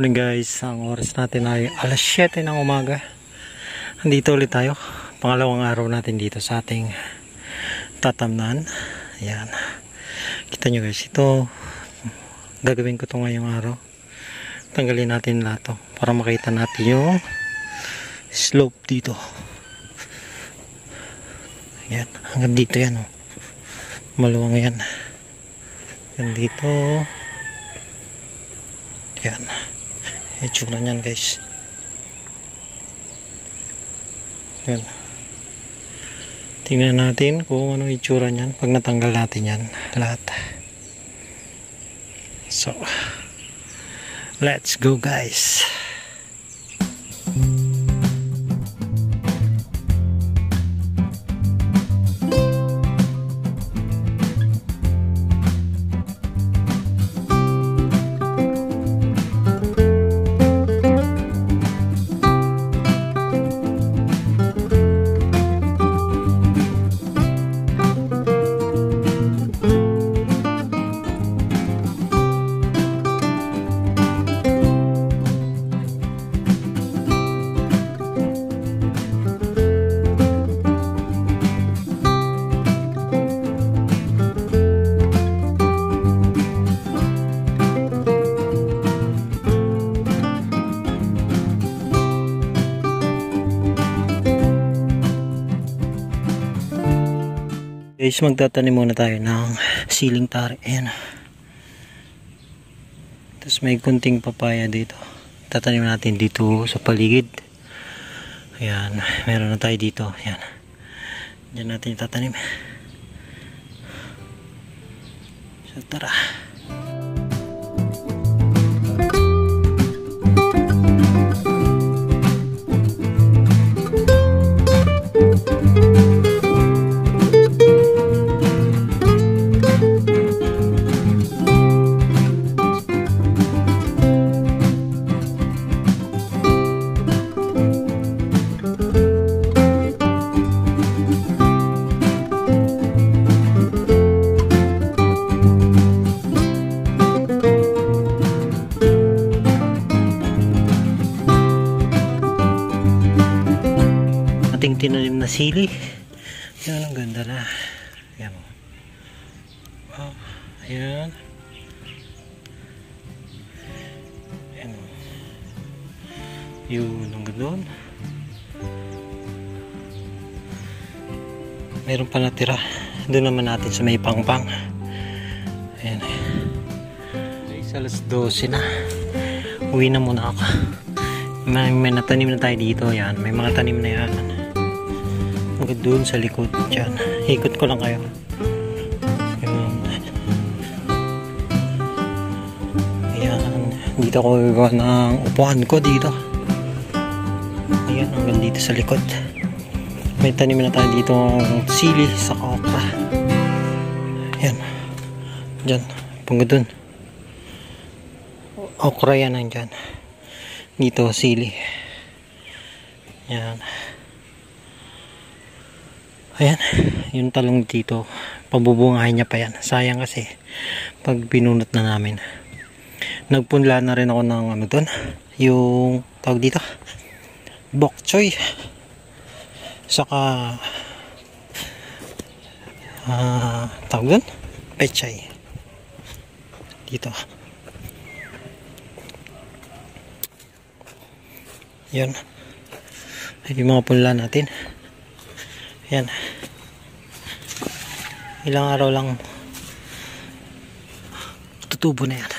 morning guys, ang oras natin ay alas 7 ng umaga. Andito ulit tayo, pangalawang araw natin dito sa ating tatamnan. Ayan, kita nyo guys, ito gagawin ko to ngayong araw. Tanggalin natin lahat to para makita natin yung slope dito. Ayan, hanggang dito yan, oh. Maluwang yan. Hanggang dito. Yan, itsura nyan guys. Yan, tingnan natin kung anong itsura nyan pag natanggal natin yan lahat. So let's go guys. Guys, magtatanim muna tayo ng siling tari. Ayan. Tapos may kunting papaya dito. Tatanim natin dito sa paligid. Ayan, meron na tayo dito. Ayan. Diyan natin itatanim. So tara. Ating tinanim na sili. Yan, ang ganda na. Ayan. Oh, ayan. Ayan. Yun, ang ganda. Meron pa natira. Doon naman natin sa may pangpang. Ayan. Guys, alas 12 na. Uwi na muna ako. May natanim na tayo dito. Ayan, may mga tanim na yan. Hanggang doon sa likod dyan. Ikot ko lang kayo. Ayan. Ayan. Dito ako gagawa ng upuan ko dito. Ayan, hanggang dito sa likod. May tanim na tayo dito ng sili sa okra. Ayan. Dyan. Hanggang doon. Okra yan ang dyan. Dito sili. Ayan. Ayan, yung talong dito, pabubungahin niya pa yan. Sayang kasi pag pinunot na namin. Nagpunla na rin ako ng ano doon, yung tawag dito, bok choy. Saka tawag doon, pechay. Dito. Yan. Yung mga punla natin. Yan. Ilang araw lang tutubo na yan.